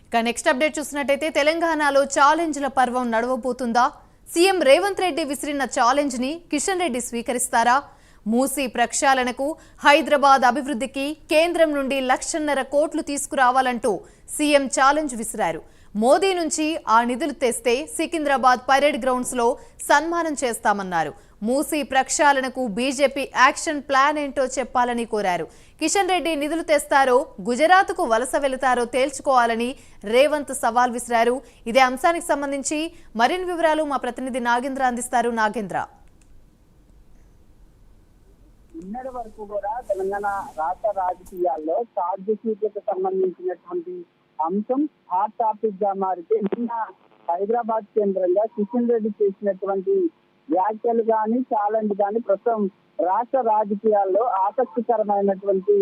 ఇక next update చూసినట్టయితే తెలంగాణలో ఛాలెంజ్ల పర్వం నడవబోతుందా? సీఎం రేవంత్ రెడ్డి విసిరిన ఛాలెంజ్ ని కిషన్ రెడ్డి స్వీకరిస్తారా? మూసీ ప్రక్షాళనకు, హైదరాబాద్ అభివృద్ధికి కేంద్రం నుండి 1,50,000 కోట్లు తీసుకురావాలంటూ సీఎం ఛాలెంజ్ విసిరారు. మోదీ నుంచి ఆ నిధులు తెస్తే సికింద్రాబాద్ పరేడ్ గ్రౌండ్స్ లో సన్మానం చేస్తామన్నారు. మూసీ ప్రక్షాళనకు బీజేపీ యాక్షన్ ప్లాన్ ఏంటో చెప్పాలని కోరారు. కిషన్ రెడ్డి నిధులు తెస్తారో గుజరాత్కు వలస వెళతారో తేల్చుకోవాలని రేవంత్ సవాల్ విసిరారు. ఇదే అంశానికి సంబంధించి మరిన్ని వివరాలు మా ప్రతినిధి నాగేంద్ర అందిస్తారు. నాగేంద్ర, నిన్నటి వరకు కూడా తెలంగాణ రాష్ట్ర రాజకీయాల్లో ఛార్జ్ షీట్లకు సంబంధించినటువంటి అంశం హాట్ టాపిక్ గా మారితే నిన్న హైదరాబాద్ కేంద్రంగా కిషన్ రెడ్డి చేసినటువంటి వ్యాఖ్యలు కానీ ఛాలెంజ్ కానీ ప్రస్తుతం రాష్ట్ర రాజకీయాల్లో ఆసక్తికరమైనటువంటి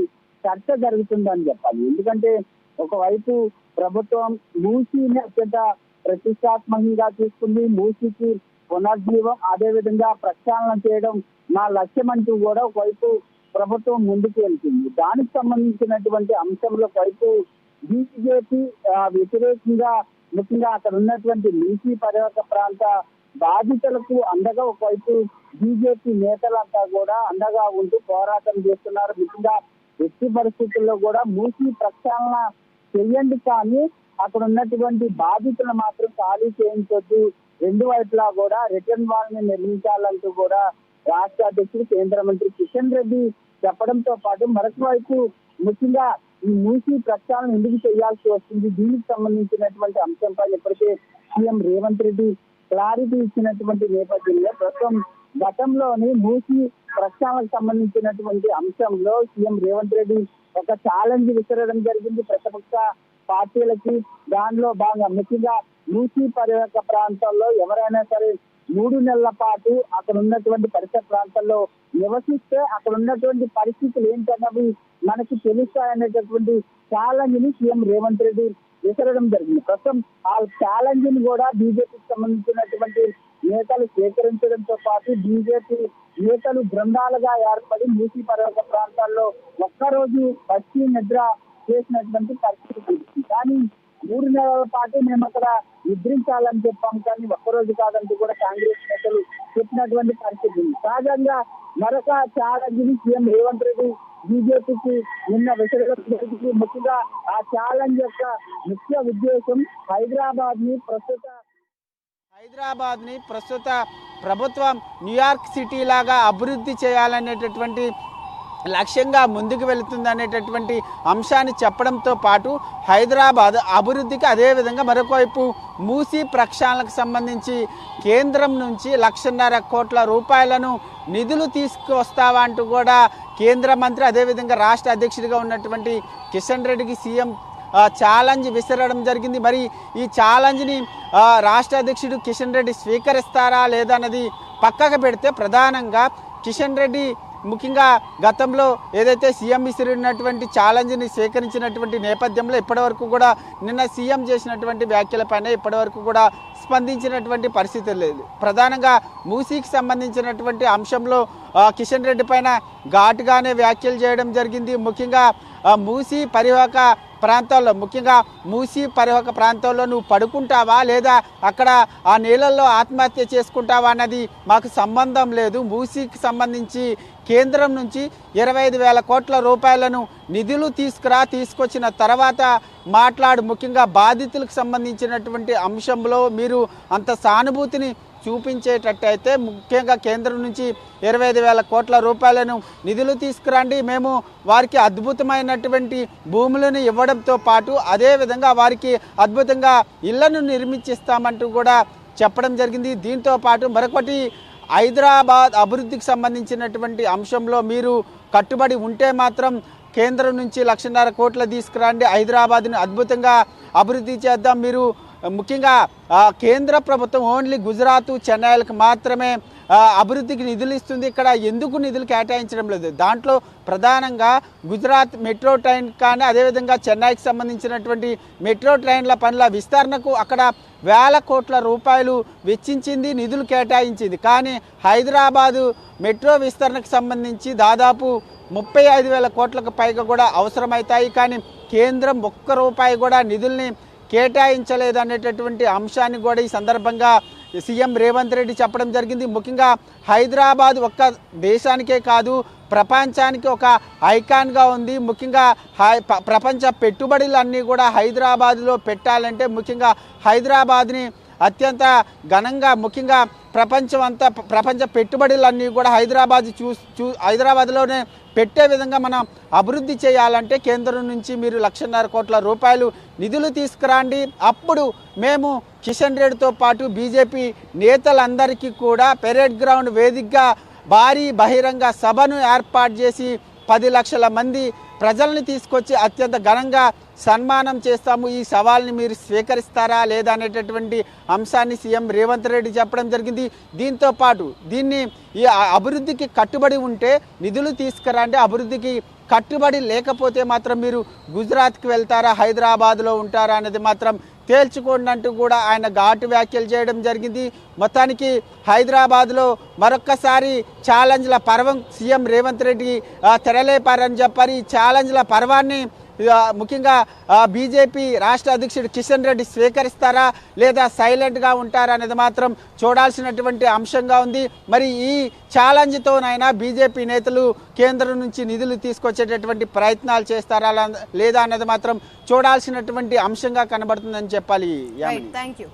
చర్చ జరుగుతుందని చెప్పాలి. ఎందుకంటే ఒకవైపు ప్రభుత్వం మూసీని అత్యంత ప్రతిష్టాత్మకంగా తీసుకుంది. మూసీకి పునర్జీవం, అదేవిధంగా ప్రక్షాళన చేయడం మా లక్ష్యం అంటూ కూడా ఒకవైపు ప్రభుత్వం ముందుకు వెళ్తుంది. దానికి సంబంధించినటువంటి అంశంలో ఒకవైపు బీజేపీ వ్యతిరేకంగా, ముఖ్యంగా అక్కడ ఉన్నటువంటి మూసీ పరివాహక ప్రాంత బాధితులకు అండగా ఒకవైపు బీజేపీ నేతలంతా కూడా అండగా ఉంటూ పోరాటం చేస్తున్నారు. ముఖ్యంగా ఎట్టి పరిస్థితుల్లో కూడా మూసీ ప్రక్షాళన చెయ్యండి, కానీ అక్కడ ఉన్నటువంటి బాధితులు మాత్రం ఖాళీ చేయించొద్దు, రెండు వైపులా కూడా రిటర్న్ వాల్ని నిర్మించాలంటూ కూడా రాష్ట్ర అధ్యక్షుడు కేంద్ర మంత్రి కిషన్ రెడ్డి చెప్పడంతో పాటు మరొక వైపు ముఖ్యంగా ఈ మూసీ ప్రక్షాళన ఎందుకు చేయాల్సి వస్తుంది, దీనికి సంబంధించినటువంటి అంశంపై ఇప్పటికే సీఎం రేవంత్ రెడ్డి క్లారిటీ ఇచ్చినటువంటి నేపథ్యంలో ప్రస్తుతం గతంలోని మూసీ ప్రక్షాళనకు సంబంధించినటువంటి అంశంలో సీఎం రేవంత్ రెడ్డి ఒక ఛాలెంజ్ విసరడం జరిగింది ప్రతిపక్ష పార్టీలకి. దానిలో భాగంగా ముఖ్యంగా మూసీ పరివాహక ప్రాంతాల్లో ఎవరైనా సరే 3 నెలల పాటు అక్కడ ఉన్నటువంటి పరిసర ప్రాంతాల్లో నివసిస్తే అక్కడ ఉన్నటువంటి పరిస్థితులు ఏంటన్నవి మనకి తెలుస్తాయనేటటువంటి ఛాలెంజ్ ని సీఎం రేవంత్ రెడ్డి విసరడం జరిగింది. ప్రస్తుతం ఆ ఛాలెంజ్ ని కూడా బీజేపీకి సంబంధించినటువంటి నేతలు స్వీకరించడంతో పాటు బీజేపీ నేతలు బృందాలుగా ఏర్పడి మూసీ పరివాహక ప్రాంతాల్లో ఒక్కరోజు బస్తీ నిద్ర చేసినటువంటి పరిస్థితి. కానీ 3 నెలల పాటు మేము అక్కడ నిద్రించాలని చెప్పాం, కానీ ఒక్కరోజు కాదంటూ కూడా కాంగ్రెస్ నేతలు చెప్పినటువంటి పరిస్థితి ఉంది. తాజాగా మరొక ఛాలెంజ్ ని సీఎం రేవంత్ రెడ్డి బీజేపీకి నిన్న విసరడం జరిగింది. ముఖ్యంగా ఆ ఛాలెంజ్ యొక్క ముఖ్య ఉద్దేశం హైదరాబాద్ ని ప్రస్తుత ప్రభుత్వం న్యూయార్క్ సిటీ లాగా అభివృద్ధి చేయాలనేటటువంటి లక్ష్యంగా ముందుకు వెళుతుంది అనేటటువంటి అంశాన్ని చెప్పడంతో పాటు హైదరాబాద్ అభివృద్ధికి, అదేవిధంగా మరొకవైపు మూసీ ప్రక్షాళనకు సంబంధించి కేంద్రం నుంచి 1,50,000 కోట్ల రూపాయలను నిధులు తీసుకువస్తావా అంటూ కూడా కేంద్ర మంత్రి, అదేవిధంగా రాష్ట్ర అధ్యక్షుడిగా ఉన్నటువంటి కిషన్ రెడ్డికి సీఎం ఛాలెంజ్ విసరడం జరిగింది. మరి ఈ ఛాలెంజ్ని రాష్ట్ర అధ్యక్షుడు కిషన్ రెడ్డి స్వీకరిస్తారా లేదా అన్నది పక్కకు పెడితే, ప్రధానంగా కిషన్ రెడ్డి ముఖ్యంగా గతంలో ఏదైతే సీఎం విసిరినటువంటి ఛాలెంజ్ని స్వీకరించినటువంటి నేపథ్యంలో ఇప్పటివరకు కూడా నిన్న సీఎం చేసినటువంటి వ్యాఖ్యలపైన ఇప్పటివరకు కూడా స్పందించినటువంటి పరిస్థితి లేదు. ప్రధానంగా మూసీకి సంబంధించినటువంటి అంశంలో కిషన్ రెడ్డి పైన ఘాటుగానే వ్యాఖ్యలు చేయడం జరిగింది. ముఖ్యంగా మూసీ పరివాహక ప్రాంతాల్లో, ముఖ్యంగా మూసీ పరివాహక ప్రాంతాల్లో నువ్వు పడుకుంటావా లేదా అక్కడ ఆ నీళ్ళల్లో ఆత్మహత్య చేసుకుంటావా అన్నది మాకు సంబంధం లేదు. మూసీకి సంబంధించి కేంద్రం నుంచి 25,000 కోట్ల రూపాయలను నిధులు తీసుకొచ్చిన తర్వాత మాట్లాడు. ముఖ్యంగా బాధితులకు సంబంధించినటువంటి అంశంలో మీరు అంత సానుభూతిని చూపించేటట్టయితే ముఖ్యంగా కేంద్రం నుంచి 25,000 కోట్ల రూపాయలను నిధులు తీసుకురండి, మేము వారికి అద్భుతమైనటువంటి భూములను ఇవ్వడంతో పాటు అదేవిధంగా వారికి అద్భుతంగా ఇళ్లను నిర్మించిస్తామంటూ కూడా చెప్పడం జరిగింది. దీంతో పాటు మరొకటి, హైదరాబాద్ అభివృద్ధికి సంబంధించినటువంటి అంశంలో మీరు కట్టుబడి ఉంటే మాత్రం కేంద్రం నుంచి 1,50,000 కోట్లు తీసుకురండి, హైదరాబాద్ని అద్భుతంగా అభివృద్ధి చేద్దాం. మీరు ముఖ్యంగా కేంద్ర ప్రభుత్వం ఓన్లీ గుజరాత్, చెన్నైలకు మాత్రమే అభివృద్ధికి నిధులు ఇస్తుంది, ఇక్కడ ఎందుకు నిధులు కేటాయించడం లేదు? దాంట్లో ప్రధానంగా గుజరాత్ మెట్రో ట్రైన్ కానీ అదేవిధంగా చెన్నైకి సంబంధించినటువంటి మెట్రో ట్రైన్ల పనుల విస్తరణకు అక్కడ 1,000 కోట్ల రూపాయలు వెచ్చించింది, నిధులు కేటాయించింది. కానీ హైదరాబాదు మెట్రో విస్తరణకు సంబంధించి దాదాపు 35,000 కోట్లకు పైగా కూడా అవసరమవుతాయి. కానీ కేంద్రం ఒక్క రూపాయి కూడా నిధుల్ని కేటాయించలేదు అనేటటువంటి అంశాన్ని కూడా ఈ సందర్భంగా సీఎం రేవంత్ రెడ్డి చెప్పడం జరిగింది. ముఖ్యంగా హైదరాబాద్ ఒక్క దేశానికే కాదు ప్రపంచానికి ఒక ఐకాన్గా ఉంది. ముఖ్యంగా ప్రపంచ పెట్టుబడులన్నీ కూడా హైదరాబాద్లో పెట్టాలంటే ముఖ్యంగా హైదరాబాద్ని అత్యంత ఘనంగా ముఖ్యంగా ప్రపంచ పెట్టుబడులన్నీ కూడా హైదరాబాద్లోనే పెట్టే విధంగా మనం అభివృద్ధి చేయాలంటే కేంద్రం నుంచి మీరు 1,50,000 కోట్ల రూపాయలు నిధులు తీసుకురండి. అప్పుడు మేము కిషన్ రెడ్డితో పాటు బీజేపీ నేతలందరికీ కూడా పెరేడ్ గ్రౌండ్ వేదికగా భారీ బహిరంగ సభను ఏర్పాటు చేసి 10 లక్షల మంది ప్రజల్ని తీసుకొచ్చి అత్యంత ఘనంగా సన్మానం చేస్తాము. ఈ సవాల్ని మీరు స్వీకరిస్తారా లేదా అనేటటువంటి అంశాన్ని సీఎం రేవంత్ రెడ్డి చెప్పడం జరిగింది. దీంతో పాటు దీన్ని ఈ అభివృద్ధికి కట్టుబడి ఉంటే నిధులు తీసుకురండి, అభివృద్ధికి కట్టుబడి లేకపోతే మాత్రం మీరు గుజరాత్కి వెళ్తారా, హైదరాబాద్లో ఉంటారా అనేది మాత్రం తేల్చుకోండి అంటూ కూడా ఆయన ఘాటు వ్యాఖ్యలు చేయడం జరిగింది. మొత్తానికి హైదరాబాద్లో మరొక్కసారి ఛాలెంజ్ల పర్వం సీఎం రేవంత్ రెడ్డి తెరలేపారని చెప్పారు. ఈ ఛాలెంజ్ల పర్వాన్ని ముఖ్యంగా బీజేపీ రాష్ట్ర అధ్యక్షుడు కిషన్ రెడ్డి స్వీకరిస్తారా లేదా సైలెంట్గా ఉంటారా అనేది మాత్రం చూడాల్సినటువంటి అంశంగా ఉంది. మరి ఈ ఛాలెంజ్తోనైనా బీజేపీ నేతలు కేంద్రం నుంచి నిధులు తీసుకొచ్చేటటువంటి ప్రయత్నాలు చేస్తారా లేదా అన్నది మాత్రం చూడాల్సినటువంటి అంశంగా కనబడుతుందని చెప్పాలి. Thank you.